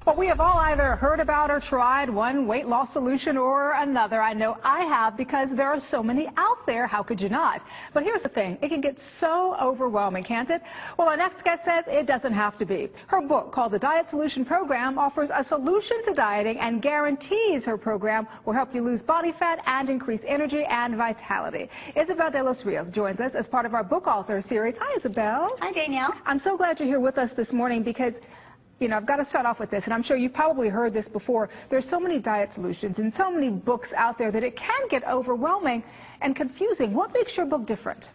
Well, we have all either heard about or tried one weight loss solution or another. I know I have because there are so many out there. How could you not? But here's the thing. It can get so overwhelming, can't it? Well, our next guest says it doesn't have to be. Her book, called The Diet Solution Program, offers a solution to dieting and guarantees her program will help you lose body fat and increase energy and vitality. Isabel de Los Rios joins us as part of our book author series. Hi, Isabel. Hi, Danielle. I'm so glad you're here with us this morning because I've got to start off with this, and I'm sure you've probably heard this before. There's so many diet solutions and so many books out there that it can get overwhelming and confusing. What makes your book different?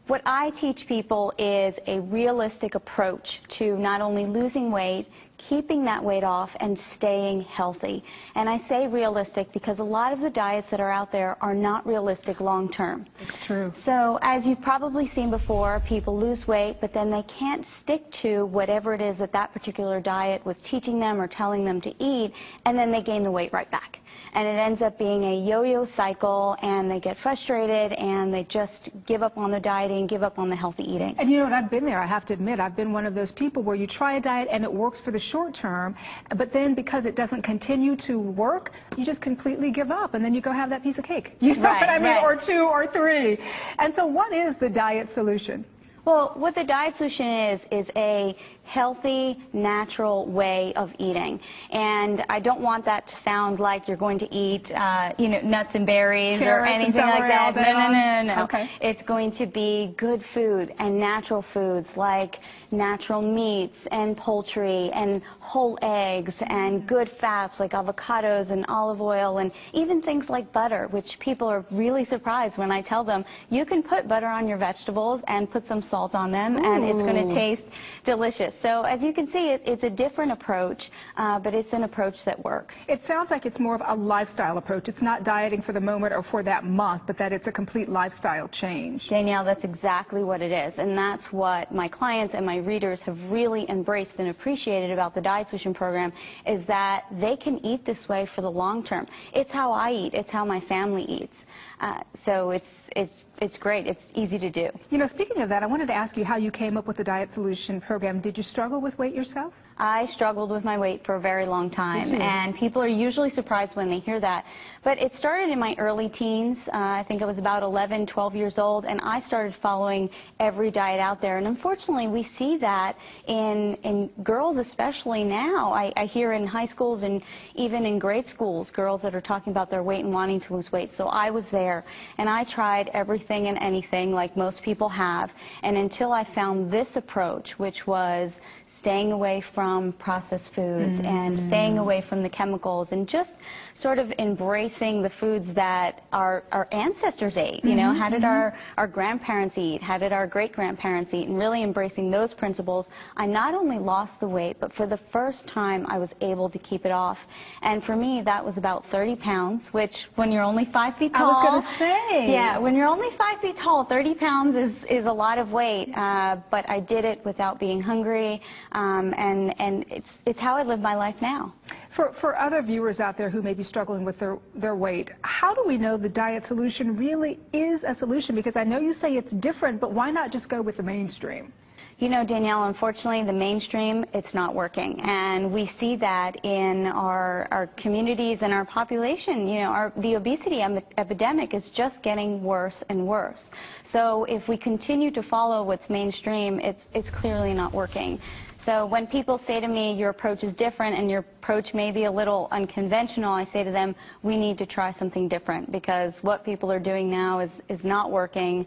What I teach people is a realistic approach to not only losing weight, keeping that weight off, and staying healthy. And I say realistic because a lot of the diets that are out there are not realistic long term. It's true. So as you've probably seen before, people lose weight, but then they can't stick to whatever it is that that particular diet was teaching them or telling them to eat, and then they gain the weight right back. And it ends up being a yo-yo cycle, and they get frustrated, and they just give up on the dieting, give up on the healthy eating. And you know what, I've been there. I have to admit, I've been one of those people where you try a diet and it works for the short term, but then because it doesn't continue to work, you just completely give up, and then you go have that piece of cake. You know what I mean? Right. Or two or three. And so what is the diet solution? Well, what the diet solution is a healthy, natural way of eating. And I don't want that to sound like you're going to eat, nuts and berries or anything like that. No. Okay. It's going to be good food and natural foods like natural meats and poultry and whole eggs and good fats like avocados and olive oil and even things like butter, which people are really surprised when I tell them you can put butter on your vegetables and put some salt on them. Ooh. And it's going to taste delicious. So as you can see, it's a different approach, but it's an approach that works. It sounds like it's more of a lifestyle approach. It's not dieting for the moment or for that month, but that it's a complete lifestyle change. Danielle, that's exactly what it is. And that's what my clients and my readers have really embraced and appreciated about the Diet Solution Program, is that they can eat this way for the long term. It's how I eat. It's how my family eats. So it's great. It's easy to do. You know, speaking of that, I wanted to ask you how you came up with the Diet Solution Program. Did you struggle with weight yourself? I struggled with my weight for a very long time, and people are usually surprised when they hear that. But it started in my early teens. I think I was about 11, 12 years old, and I started following every diet out there. And unfortunately, we see that in girls, especially now. I hear in high schools and even in grade schools, girls that are talking about their weight and wanting to lose weight. So I was there, and I tried everything and anything like most people have. And until I found this approach, which was staying away from processed foods and staying away from the chemicals and just sort of embracing the foods that our ancestors ate. You know, how did our grandparents eat? How did our great-grandparents eat? And really embracing those principles, I not only lost the weight, but for the first time I was able to keep it off. And for me, that was about 30 pounds, which when you're only 5 feet tall. I was going to say. Yeah, when you're only 5 feet tall, 30 pounds is a lot of weight. But I did it without being hungry. And it's how I live my life now. For other viewers out there who may be struggling with their weight, how do we know the diet solution really is a solution? Because I know you say it's different, but why not just go with the mainstream? You know, Danielle, unfortunately, the mainstream, it's not working. And we see that in our communities and our population. You know, the obesity epidemic is just getting worse and worse. So if we continue to follow what's mainstream, it's clearly not working. So when people say to me, your approach is different and your approach may be a little unconventional, I say to them, we need to try something different because what people are doing now is not working.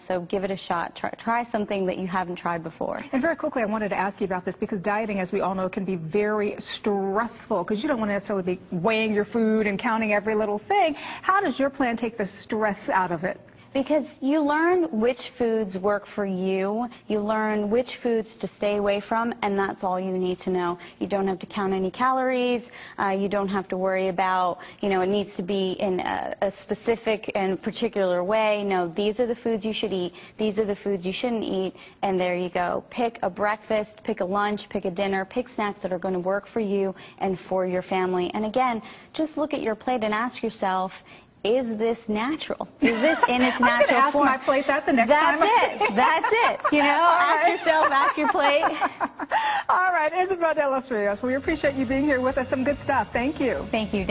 So give it a shot. Try something that you haven't tried before. And very quickly, I wanted to ask you about this because dieting, as we all know, can be very stressful because you don't want to necessarily be weighing your food and counting every little thing. How does your plan take the stress out of it? Because you learn which foods work for you, you learn which foods to stay away from, and that's all you need to know. You don't have to count any calories, you don't have to worry about, it needs to be in a specific and particular way. No, these are the foods you should eat, these are the foods you shouldn't eat, and there you go. Pick a breakfast, pick a lunch, pick a dinner, pick snacks that are going to work for you and for your family. And again, just look at your plate and ask yourself, is this natural? Is this in its natural I'm gonna ask form? my plate that the next time. That's it. You know, ask yourself, ask your plate. All right, Isabel de Los Rios, we appreciate you being here with us. Some good stuff. Thank you. Thank you.